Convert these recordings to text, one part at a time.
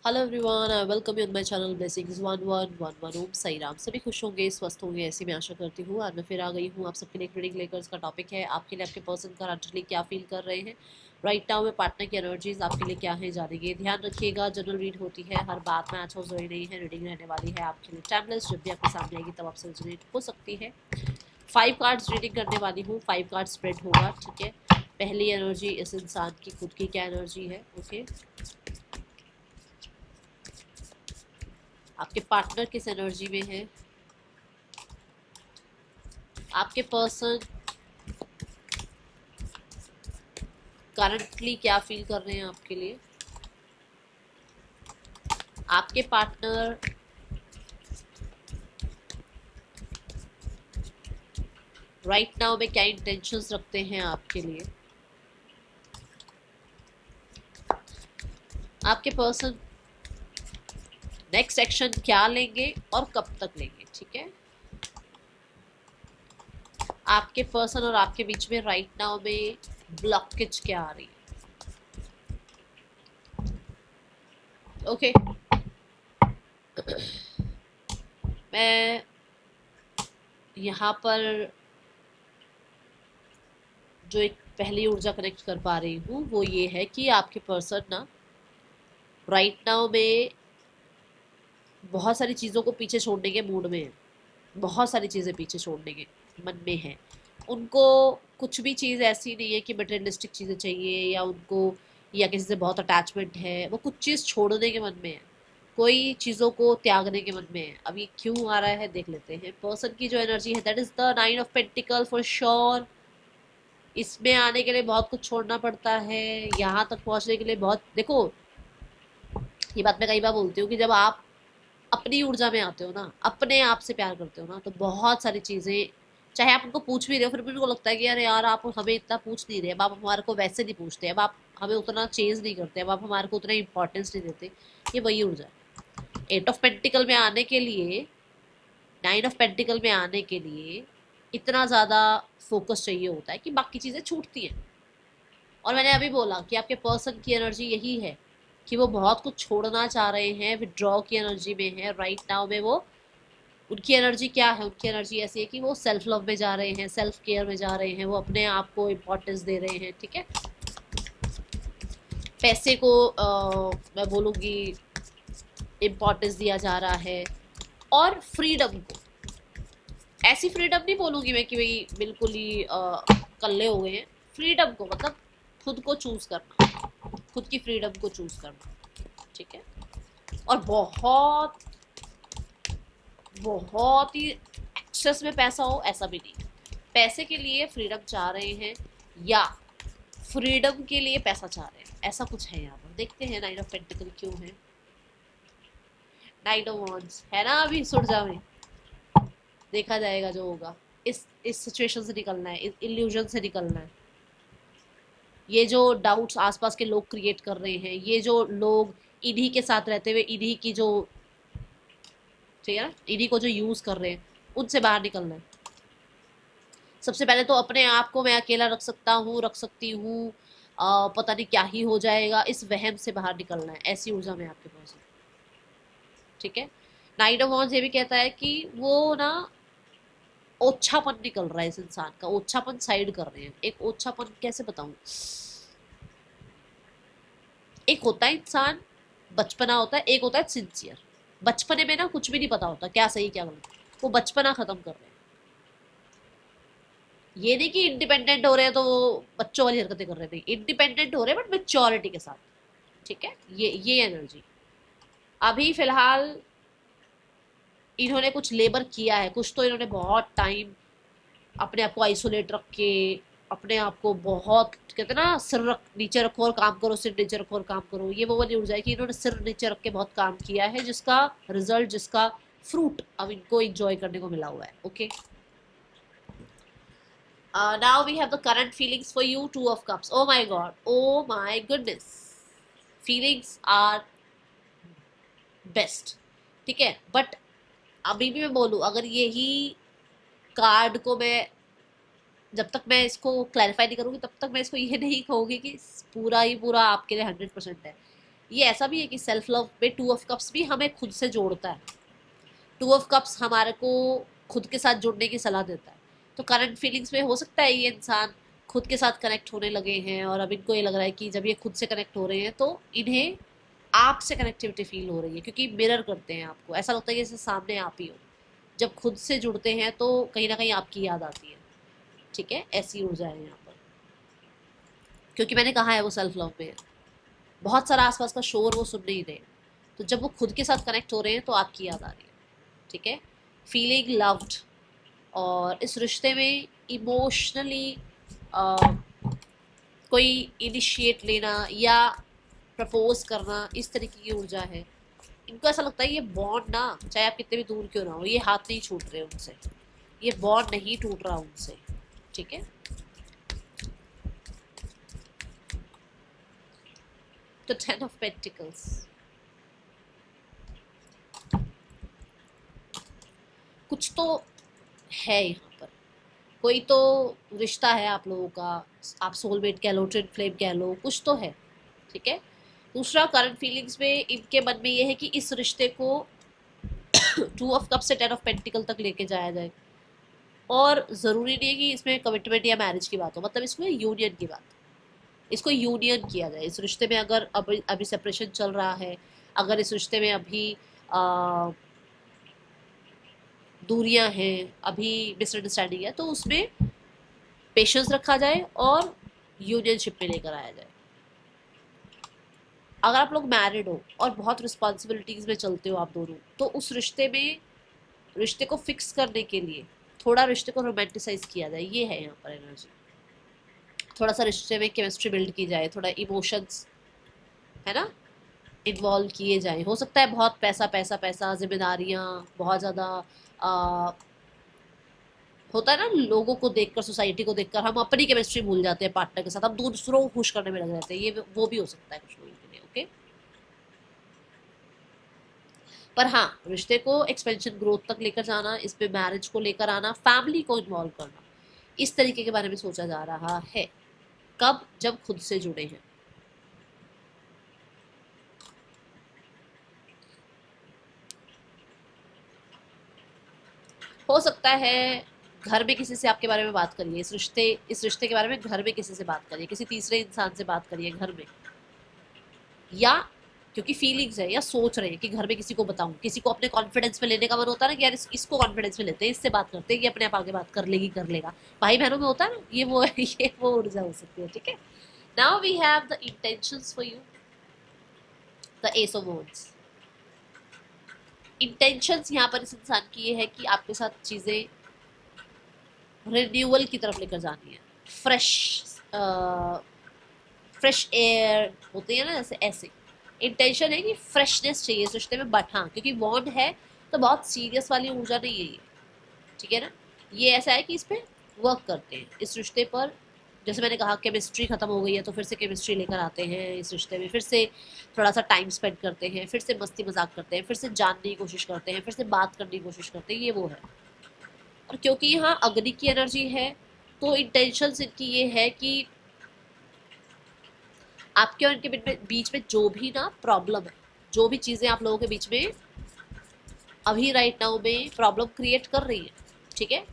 Hello everyone, I welcome you on my channel blessings 1111 ओम साई राम। सभी खुश होंगे, स्वस्थ होंगे, ऐसी मैं आशा करती हूँ। आज मैं फिर आ गई हूँ आप सबके लिए एक रीडिंग लेकर। इसका टॉपिक है आपके लिए आपके पर्सन करंटली क्या फील कर रहे हैं राइट नाउ में। पार्टनर की एनर्जीज आपके लिए क्या है जानेंगे। ध्यान रखिएगा, जनरल रीड होती है, हर बात में अच्छा जरूरी नहीं है। रीडिंग रहने वाली है आपके लिए टाइमलेस। जब भी आपके सामने आएगी तब आपसे रिजोनेट हो सकती है। 5 कार्ड्स रीडिंग करने वाली हूँ, 5 कार्ड स्प्रेड होगा, ठीक है। पहली एनर्जी इस इंसान की खुद की क्या एनर्जी है, ओके। आपके पार्टनर किस एनर्जी में है, आपके पर्सन करंटली क्या फील कर रहे हैं आपके लिए, आपके पार्टनर राइट नाउ में क्या इंटेंशंस रखते हैं आपके लिए, आपके पर्सन नेक्स्ट एक्शन क्या लेंगे और कब तक लेंगे, ठीक है। आपके पर्सन और आपके बीच में राइट नाउ में ब्लॉकेज क्या आ रही है, ओके। मैं यहाँ पर जो एक पहली ऊर्जा कनेक्ट कर पा रही हूँ वो ये है कि आपके पर्सन ना राइट नाउ में बहुत सारी चीज़ों को पीछे छोड़ने के मूड में है। बहुत सारी चीज़ें पीछे छोड़ने के मन में है उनको। कुछ भी चीज़ ऐसी नहीं है कि मटेरियलिस्टिक चीज़ें चाहिए या उनको या किसी से बहुत अटैचमेंट है। वो कुछ चीज़ छोड़ने के मन में है, कोई चीज़ों को त्यागने के मन में है। अब ये क्यों आ रहा है देख लेते हैं। पर्सन की जो एनर्जी है that is the 9 of pentacle for sure. इसमें आने के लिए बहुत कुछ छोड़ना पड़ता है। यहाँ तक पहुँचने के लिए बहुत, देखो ये बात मैं कई बार बोलती हूँ कि जब आप अपनी ऊर्जा में आते हो ना, अपने आप से प्यार करते हो ना, तो बहुत सारी चीज़ें चाहे आप उनको पूछ भी रहे हो फिर भी उनको लगता है कि यार यार आप हमें इतना पूछ नहीं रहे, अब आप हमारे को वैसे नहीं पूछते, अब आप हमें उतना चेंज नहीं करते, अब आप हमारे को उतना इंपॉर्टेंस नहीं देते। ये वही ऊर्जा है। 8 ऑफ पेंटिकल में आने के लिए, 9 ऑफ पेंटिकल में आने के लिए इतना ज़्यादा फोकस चाहिए होता है कि बाकी चीज़ें छूटती हैं। और मैंने अभी बोला कि आपके पर्सन की एनर्जी यही है कि वो बहुत कुछ छोड़ना चाह रहे हैं, विड्रॉ की एनर्जी में है राइट नाउ में। वो उनकी एनर्जी क्या है, उनकी एनर्जी ऐसी है कि वो सेल्फ लव में जा रहे हैं, सेल्फ केयर में जा रहे हैं, वो अपने आप को इम्पोर्टेंस दे रहे हैं, ठीक है। पैसे को मैं बोलूँगी इम्पोर्टेंस दिया जा रहा है। और फ्रीडम को, ऐसी फ्रीडम नहीं बोलूँगी मैं कि भाई बिल्कुल ही कल्ले हो गए हैं। फ्रीडम को मतलब खुद को चूज करना, खुद की फ्रीडम को चूज करना, ठीक है। और बहुत बहुत ही एक्सेस में पैसा हो ऐसा भी नहीं। पैसे के लिए फ्रीडम चाह रहे हैं या फ्रीडम के लिए पैसा चाह रहे हैं, ऐसा कुछ है यहाँ पर। देखते हैं 9 ऑफ पेंटिकल क्यों है। 9 ऑफ वांड्स है ना अभी सुरजा में, देखा जाएगा जो होगा। इस सिचुएशन से निकलना है, इस इल्यूजन से निकलना है। ये जो डाउट्स आसपास के लोग क्रिएट कर रहे हैं, ये जो लोग इन्हीं के साथ रहते हुए इन्हीं की जो, ठीक है ना, इन्हीं को जो यूज कर रहे हैं, उनसे बाहर निकलना है। सबसे पहले तो अपने आप को मैं अकेला रख सकता हूँ, रख सकती हूँ, पता नहीं क्या ही हो जाएगा, इस वहम से बाहर निकलना है। ऐसी ऊर्जा में आपके पास है, ठीक है। 9 ऑफ वांड्स ये भी कहता है कि वो ना ओछापन निकल रहा है इस इंसान का, ओछापन साइड कर रहे हैं। एक ओछापन कैसे बताऊं, एक होता है इंसान, बचपना होता है, एक होता है सिंसियर। बचपने में ना कुछ भी नहीं पता होता क्या सही क्या गलत, वो बचपना खत्म कर रहे हैं। ये नहीं कि इंडिपेंडेंट हो रहे हैं तो वो बच्चों वाली हरकतें कर रहे थे, इंडिपेंडेंट हो रहे हैं बट मेच्योरिटी के साथ, ठीक है। ये एनर्जी अभी फिलहाल इन्होंने कुछ लेबर किया है, कुछ तो इन्होंने बहुत टाइम अपने आप को आइसोलेट रख के, अपने आप को बहुत कहते हैं ना, सिर रख नीचे रखो और काम करो, सिर नीचे रखो और काम करो। ये वो वाली ऊर्जा है कि इन्होंने सिर नीचे रख के बहुत काम किया है, जिसका रिजल्ट, जिसका फ्रूट अब इनको एंजॉय करने को मिला हुआ है, okay. Now we have the current feelings for you. 2 of Cups. Oh my God. Oh my goodness. Feelings are best. ठीक है, बट अभी भी मैं बोलूँ, अगर यही कार्ड को मैं, जब तक मैं इसको क्लैरिफाई नहीं करूँगी तब तक मैं इसको ये नहीं कहूँगी कि पूरा ही पूरा आपके लिए 100% है। ये ऐसा भी है कि सेल्फ लव में टू ऑफ कप्स भी हमें खुद से जोड़ता है। टू ऑफ कप्स हमारे को खुद के साथ जुड़ने की सलाह देता है। तो करंट फीलिंग्स में हो सकता है ये इंसान खुद के साथ कनेक्ट होने लगे हैं और अब इनको ये लग रहा है कि जब ये खुद से कनेक्ट हो रहे हैं तो इन्हें आपसे कनेक्टिविटी फील हो रही है, क्योंकि मिरर करते हैं आपको, ऐसा लगता है कि जैसे सामने आप ही हो। जब खुद से जुड़ते हैं तो कहीं ना कहीं आपकी याद आती है। ठीक है, ऐसी ऊर्जा है यहाँ पर, क्योंकि मैंने कहा है वो सेल्फ लव में है। बहुत सारा आसपास का शोर वो सुन नहीं रहे, तो जब वो खुद के साथ कनेक्ट हो रहे हैं तो आपकी याद आ रही है। ठीक है, फीलिंग लव्ड, और इस रिश्ते में इमोशनली कोई इनिशिएट लेना या प्रपोज करना, इस तरीके की ऊर्जा है। इनको ऐसा लगता है ये बॉन्ड ना, चाहे आप कितने भी दूर क्यों ना हो, ये हाथ नहीं छूट रहे उनसे, ये बॉन्ड नहीं टूट रहा उनसे। ठीक है, तो 10 ऑफ पेंटिकल्स, कुछ तो है यहाँ पर, कोई तो रिश्ता है आप लोगों का, आप सोलमेट कह लो, ट्विन फ्लेम कह लो, कुछ तो है। ठीक है, दूसरा करंट फीलिंग्स में इनके मन में ये है कि इस रिश्ते को 2 ऑफ कप से 10 ऑफ पेंटिकल तक लेके जाया जाए, और ज़रूरी नहीं है कि इसमें कमिटमेंट या मैरिज की बात हो, मतलब इसमें यूनियन की बात, इसको यूनियन किया जाए। इस रिश्ते में अगर अभी अभी सेपरेशन चल रहा है, अगर इस रिश्ते में अभी दूरियां हैं, अभी मिसअंडरस्टैंडिंग है, तो उसमें पेशेंस रखा जाए और यूनियनशिप में लेकर आया जाए। अगर आप लोग मैरिड हो और बहुत रिस्पॉन्सिबिलिटीज में चलते हो आप दोनों, तो उस रिश्ते को फिक्स करने के लिए थोड़ा रिश्ते को रोमांटिसाइज किया जाए, ये है यहाँ पर एनर्जी। थोड़ा सा रिश्ते में केमिस्ट्री बिल्ड की जाए, थोड़ा इमोशंस है ना इन्वॉल्व किए जाए। हो सकता है बहुत पैसा पैसा पैसा, जिम्मेदारियाँ बहुत ज़्यादा, होता है ना, लोगों को देखकर, सोसाइटी को देखकर हम अपनी केमिस्ट्री भूल जाते हैं पार्टनर के साथ, हम दूसरों को खुश करने में लग जाते हैं, ये वो भी हो सकता है कुछ लोगों के लिए। ओके, पर हाँ, रिश्ते को एक्सपेंशन ग्रोथ तक लेकर जाना, इस पे मैरिज को लेकर आना, फैमिली को इन्वॉल्व करना, इस तरीके के बारे में सोचा जा रहा है। कब? जब खुद से जुड़े हैं। हो सकता है घर में किसी से आपके बारे में बात करिए, इस रिश्ते के बारे में घर में किसी से बात करिए, किसी तीसरे इंसान से बात करिए घर में, या क्योंकि फीलिंग्स है, या सोच रहे हैं कि घर में किसी को बताऊं, किसी को अपने कॉन्फिडेंस में लेने का मन होता है ना कि यार इसको कॉन्फिडेंस में लेते हैं, इससे बात करते हैं, ये अपने आप आगे बात कर लेगी, कर लेगा। भाई बहनों में होता है ना, ये वो ऊर्जा हो सकती है। ठीक है, now we have the intentions for you, the ace of wands. Intentions यहाँ पर इस इंसान की ये है कि आपके साथ चीजें रिन्यूअल की तरफ लेकर जानी है, फ्रेश एयर होती है ना, जैसे ऐसे इंटेंशन है कि फ्रेशनेस चाहिए इस रिश्ते में। बट हाँ, क्योंकि बॉन्ड है तो बहुत सीरियस वाली ऊर्जा नहीं है ये। ठीक है ना, ये ऐसा है कि इस पे वर्क करते हैं इस रिश्ते पर। जैसे मैंने कहा, केमिस्ट्री खत्म हो गई है तो फिर से केमिस्ट्री लेकर आते हैं इस रिश्ते में, फिर से थोड़ा सा टाइम स्पेंड करते हैं, फिर से मस्ती मजाक करते हैं, फिर से जानने की कोशिश करते हैं, फिर से बात करने की कोशिश करते हैं, ये वो है। और क्योंकि यहाँ अग्नि की एनर्जी है, तो इंटेंशन इनकी ये है कि आपके और इनके बीच में जो भी ना प्रॉब्लम है, जो भी चीज़ें आप लोगों के बीच में अभी राइट नाउ में प्रॉब्लम क्रिएट कर रही है, ठीक है,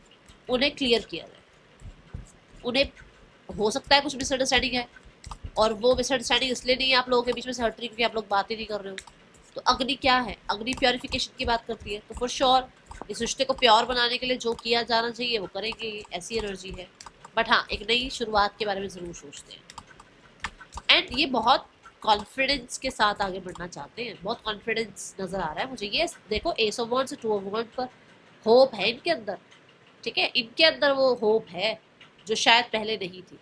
उन्हें क्लियर किया जाए। उन्हें हो सकता है कुछ मिसअंडरस्टैंडिंग है, और वो मिसअंडरस्टैंडिंग इसलिए नहीं है आप लोगों के बीच में से हट रही क्योंकि आप लोग बात ही नहीं कर रहे हो। तो अग्नि क्या है? अग्नि प्योरिफिकेशन की बात करती है, तो फॉर श्योर इस रिश्ते को प्योर बनाने के लिए जो किया जाना चाहिए वो करेंगे, ऐसी एनर्जी है। बट हाँ, एक नई शुरुआत के बारे में ज़रूर सोचते हैं, एंड ये बहुत कॉन्फिडेंस के साथ आगे बढ़ना चाहते हैं, बहुत कॉन्फिडेंस नज़र आ रहा है मुझे। ये देखो, एस ऑफ वॉन्ड्स से 2 ऑफ वॉन्ड्स पर होप है इनके अंदर। ठीक है, इनके अंदर वो होप है जो शायद पहले नहीं थी।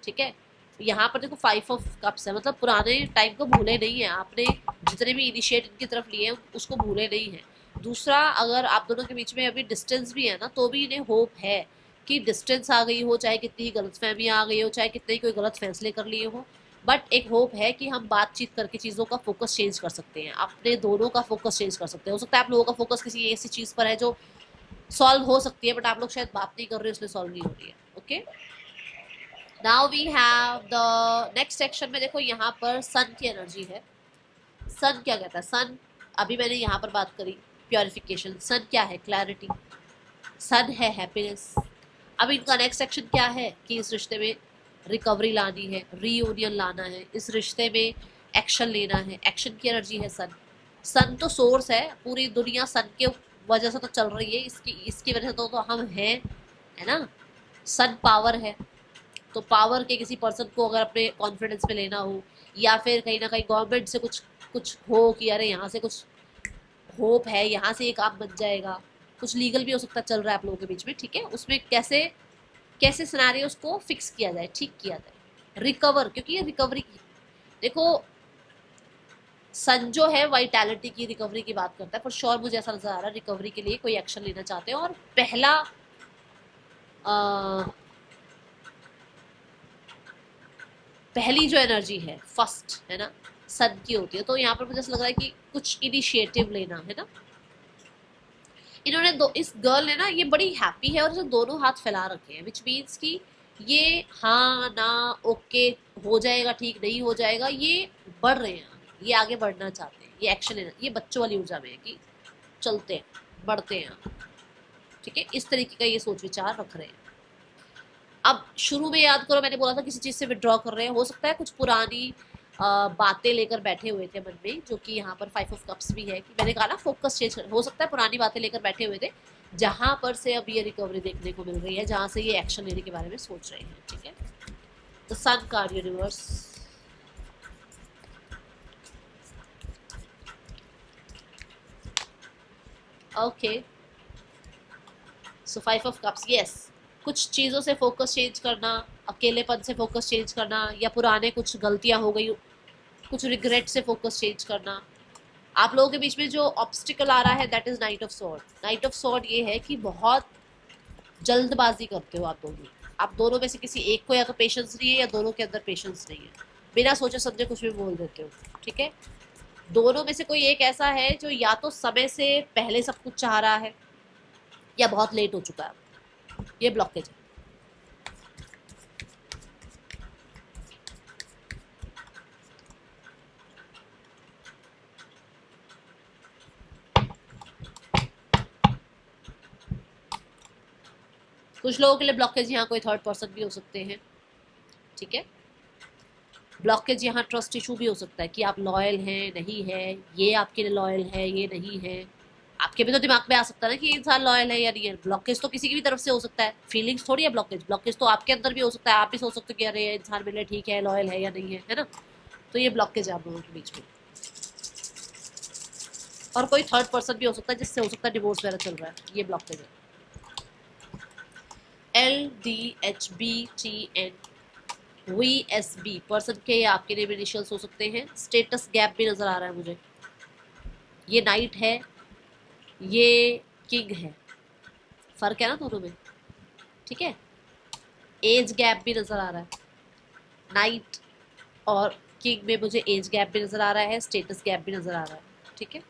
ठीक है, यहाँ पर देखो 5 ऑफ कप्स है, मतलब पुराने टाइम को भूले नहीं है आपने, जितने भी इनिशिएट इनकी तरफ लिए हैं उसको भूले नहीं है। दूसरा, अगर आप दोनों के बीच में अभी डिस्टेंस भी है ना, तो भी इन्हें होप है कि डिस्टेंस आ गई हो, चाहे कितनी ही गलतफहमी आ गई हो, चाहे कितने ही कोई गलत फैसले कर लिए हो, बट एक होप है कि हम बातचीत करके चीज़ों का फोकस चेंज कर सकते हैं, अपने दोनों का फोकस चेंज कर सकते हैं। हो सकता है आप लोगों का फोकस किसी ऐसी चीज़ पर है जो सॉल्व हो सकती है, बट आप लोग शायद बात नहीं कर रहे हो इसलिए सॉल्व नहीं हो रही है। Okay, now we have the next section में देखो, यहाँ पर सन की एनर्जी है, सन क्या कहता है? सन, अभी मैंने यहाँ पर बात करी प्योरिफिकेशन। सन क्या है? क्लैरिटी। सन है हैप्पीनेस। अब इनका नेक्स्ट सेक्शन क्या है कि इस रिश्ते में रिकवरी लानी है, रीयूनियन लाना है, इस रिश्ते में एक्शन लेना है। एक्शन की एनर्जी है सन। सन तो सोर्स है, पूरी दुनिया सन के वजह से तो चल रही है, इसकी इसकी वजह से तो हम हैं, है ना। सन पावर है, तो पावर के किसी पर्सन को अगर अपने कॉन्फिडेंस पे लेना हो, या फिर कहीं ना कहीं गवर्नमेंट से कुछ कुछ हो कि अरे यहाँ से कुछ होप है, यहाँ से ये काम बन जाएगा, कुछ लीगल भी हो सकता है चल रहा है आप लोगों के बीच में, ठीक है, उसमें कैसे कैसे सिनेरियोस को फिक्स किया जाए, ठीक किया जाए, रिकवर, क्योंकि ये रिकवरी की, देखो सन जो है वाइटैलिटी की, रिकवरी की बात करता है। फॉर श्योर मुझे ऐसा नजर आ रहा है रिकवरी के लिए कोई एक्शन लेना चाहते हैं, और पहला पहली जो एनर्जी है फर्स्ट, है ना, सन की होती है। तो यहाँ पर मुझे ऐसा लग रहा है कि कुछ इनिशिएटिव लेना, है ना। इन्होंने इस गर्ल ने ना, ये बड़ी हैप्पी है और इसे दोनों हाथ फैला रखे हैं, विच मीन्स कि ये हाँ ना ओके हो जाएगा, ठीक नहीं हो जाएगा, ये बढ़ रहे हैं, ये आगे बढ़ना चाहते हैं, ये एक्शन लेना, ये बच्चों वाली ऊर्जा में है कि चलते हैं, बढ़ते हैं, ठीक है, इस तरीके का ये सोच विचार रख रहे हैं। अब शुरू में याद करो मैंने बोला था किसी चीज़ से विड्रॉ कर रहे हैं, हो सकता है कुछ पुरानी बातें लेकर बैठे हुए थे मन में, जो कि यहाँ पर 5 ऑफ कप्स भी है कि मैंने कहा ना फोकस चेंज हो सकता है, पुरानी बातें लेकर बैठे हुए थे, जहाँ पर से अब ये रिकवरी देखने को मिल रही है, जहाँ से ये एक्शन लेने के बारे में सोच रहे हैं, ठीक है। तो sun card universe, okay, so 5 of cups, yes, कुछ चीज़ों से फोकस चेंज करना, अकेलेपन से फोकस चेंज करना, या पुराने कुछ गलतियां हो गई, कुछ रिग्रेट से फोकस चेंज करना। आप लोगों के बीच में जो ऑब्स्टिकल आ रहा है that is night of sword. Night of sword ये है कि बहुत जल्दबाजी करते हो आप दोनों, आप दोनों में से किसी एक को या तो पेशेंस नहीं है या दोनों के अंदर पेशेंस नहीं है, बिना सोचे समझे कुछ भी बोल देते हो, ठीक है। दोनों में से कोई एक ऐसा है जो या तो समय से पहले सब कुछ चाह रहा है या बहुत लेट हो चुका है, ये ब्लॉकेज है। कुछ लोगों के लिए ब्लॉकेज यहाँ कोई थर्ड पर्सन भी हो सकते हैं, ठीक है। ब्लॉकेज यहाँ ट्रस्ट इशू भी हो सकता है कि आप लॉयल हैं नहीं है, ये आपके लिए लॉयल है ये नहीं है, आपके भी तो दिमाग में आ सकता है ना कि इंसान लॉयल है या नहीं है। ब्लॉकेज तो किसी की भी तरफ से हो सकता है, फीलिंग्स थोड़ी है ब्लॉकेज, ब्लॉकेज तो आपके अंदर भी हो सकता है, आप भी सोच सकते हो कि अरे इंसान मेरे लिए ठीक है, लॉयल है या नहीं है ना। तो ये ब्लॉकेज है आप लोगों के बीच में। और कोई थर्ड पर्सन भी हो सकता है जिससे हो सकता है डिवोर्स वगैरह चल रहा है, ये ब्लॉकेज है। LDHBTN पर्सन के या आपके नेम इनिशियल्स हो सकते हैं। स्टेटस गैप भी नजर आ रहा है मुझे, ये नाइट है ये किंग है, फर्क है ना दोनों में, ठीक है। एज गैप भी नजर आ रहा है, नाइट और किंग में मुझे एज गैप भी नजर आ रहा है, स्टेटस गैप भी नजर आ रहा है, ठीक है।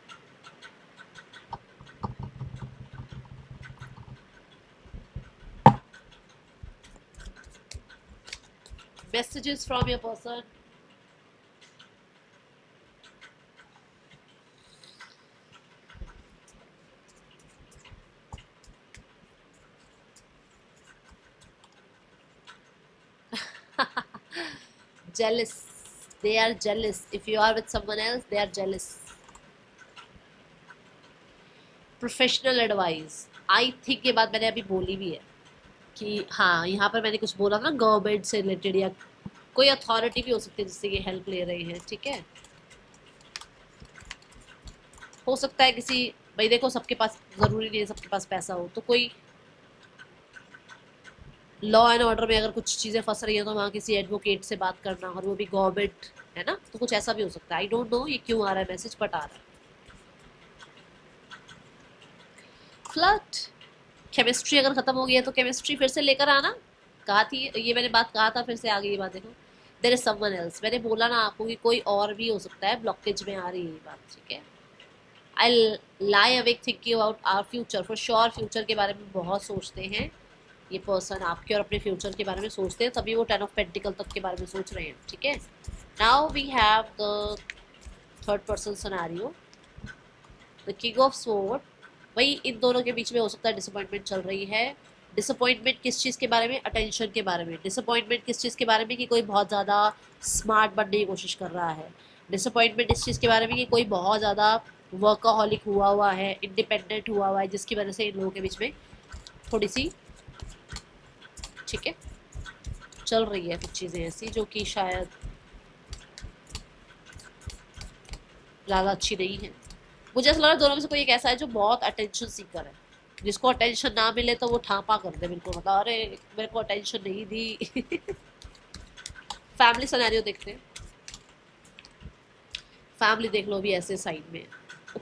Messages from your person. Jealous. They are jealous. If you are with someone else, they are jealous. Professional advice. I think ये बात मैंने अभी बोली भी है कि हाँ यहाँ पर मैंने कुछ बोला था ना गवर्नमेंट से रिलेटेड, या कोई अथॉरिटी भी हो सकती है जिससे ये हेल्प ले रहे हैं, ठीक है। हो सकता है किसी, भाई देखो सबके पास ज़रूरी नहीं है सबके पास पैसा हो, तो कोई लॉ एंड ऑर्डर में अगर कुछ चीज़ें फंस रही हैं तो वहाँ किसी एडवोकेट से बात करना, और वो भी गवर्नमेंट है ना, तो कुछ ऐसा भी हो सकता है। आई डोंट नो ये क्यों आ रहा है मैसेज, बट आ रहा है। फ्लर्ट, केमिस्ट्री अगर खत्म हो गई है तो केमिस्ट्री फिर से लेकर आना, कहा थी ये मैंने बात कहा था, फिर से आ गई ये बात, देखो देयर इज समवन एल्स, मैंने बोला ना आपको कि कोई और भी हो सकता है, ब्लॉकेज में आ रही है ये बात, ठीक है। I lie awake thinking about our future, for sure future के बारे में बहुत सोचते हैं ये पर्सन, आपके और अपने फ्यूचर के बारे में सोचते हैं, तभी वो 10 ऑफ पेंटिकल तक के बारे में सोच रहे हैं, ठीक है। Now we have the third person scenario, the king of sword, वही इन दोनों के बीच में हो सकता है डिसअपॉइंटमेंट चल रही है। डिसअपॉइंटमेंट किस चीज़ के बारे में? अटेंशन के बारे में। डिसअपॉइंटमेंट किस चीज़ के बारे में? कि कोई बहुत ज़्यादा स्मार्ट बनने की कोशिश कर रहा है। डिसअपॉइंटमेंट इस चीज़ के बारे में कि कोई बहुत ज़्यादा वर्कaholic हुआ है, इंडिपेंडेंट हुआ है, जिसकी वजह से इन लोगों के बीच में थोड़ी सी, ठीक है, चल रही है कुछ चीज़ें ऐसी जो कि शायद ज़्यादा अच्छी नहीं है। मुझे ऐसा लग रहा है दोनों में से कोई एक ऐसा है जो बहुत अटेंशन सीकर है, जिसको अटेंशन ना मिले तो वो ठापा कर दे बिल्कुल, मतलब अरे मेरे को अटेंशन नहीं दी। फैमिली सिनेरियो देखते हैं। फैमिली देख लो भी ऐसे साइड में,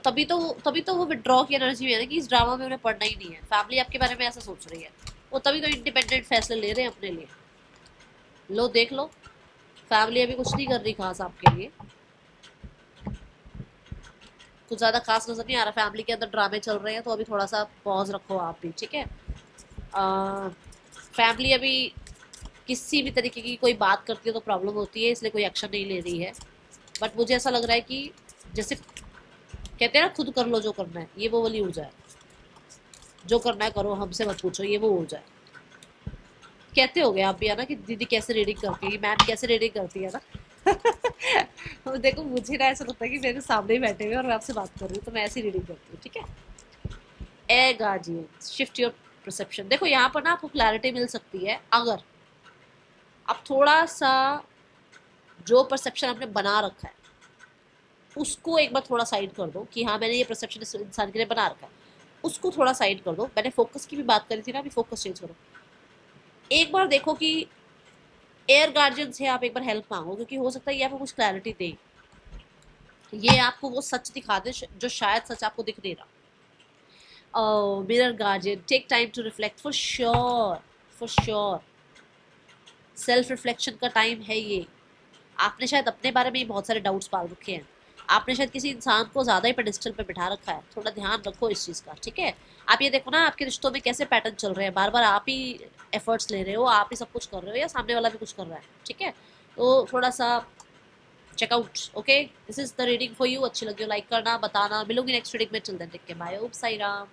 तभी तो वो विड्रॉ की एनर्जी में है ना, कि इस ड्रामा में उन्हें पढ़ना ही नहीं है। फैमिली आपके बारे में ऐसा सोच रही है, वो तभी तो इंडिपेंडेंट फैसले ले रहे हैं अपने लिए। लो देख लो, फैमिली अभी कुछ नहीं कर रही खास आपके लिए, कुछ ज़्यादा खास नजर नहीं आ रहा। फैमिली के अंदर ड्रामे चल रहे हैं, तो अभी थोड़ा सा पॉज रखो आप भी, ठीक है। फैमिली अभी किसी भी तरीके की कोई बात करती है तो प्रॉब्लम होती है, इसलिए कोई एक्शन नहीं ले रही है। बट मुझे ऐसा लग रहा है कि जैसे कहते हैं ना, खुद कर लो जो करना है, ये वो वाली ऊर्जा है। जो करना है करो, हमसे मत पूछो, ये वो ऊर्जा है। कहते हो गए आप भी है ना कि दीदी कैसे रीडिंग करती है, मैम कैसे रीडिंग करती है ना। तो देखो मुझे ना ऐसा लगता है कि मेरे सामने ही बैठे हुए और मैं आपसे बात कर रही हूँ, तो मैं ऐसी रीडिंग करती हूँ, ठीक है। A guardian, shift your perception. देखो यहाँ पर ना आपको क्लैरिटी मिल सकती है अगर आप थोड़ा सा जो परसेप्शन आपने बना रखा है उसको एक बार थोड़ा साइड कर दो, कि हाँ मैंने ये परसेप्शन इस इंसान के लिए बना रखा है, उसको थोड़ा साइड कर दो। मैंने फोकस की भी बात करी थी ना, अभी फोकस चेंज करो। एक बार देखो कि एयर गार्जियन से आप एक बार हेल्प मांगो, क्योंकि हो सकता है ये आपको कुछ क्लैरिटी दे, ये आपको वो सच दिखा दे जो शायद सच आपको दिख नहीं रहा। Mirror guardian, take time to reflect, for sure, for sure. Self reflection का टाइम है ये। आपने शायद अपने बारे में ही बहुत सारे डाउट्स पाल रखे हैं, आपने शायद किसी इंसान को ज़्यादा ही पेडिस्टल पे बिठा रखा है। थोड़ा ध्यान रखो इस चीज़ का, ठीक है। आप ये देखो ना आपके रिश्तों में कैसे पैटर्न चल रहे हैं, बार बार आप ही एफर्ट्स ले रहे हो, आप ही सब कुछ कर रहे हो, या सामने वाला भी कुछ कर रहा है, ठीक है। तो थोड़ा सा check out, okay. This is the reading for you. अच्छी लगी हो लाइक करना, बताना। मिलूंगी नेक्स्ट रीडिंग में, चलते हैं, देख के बाय। ओम साई राम।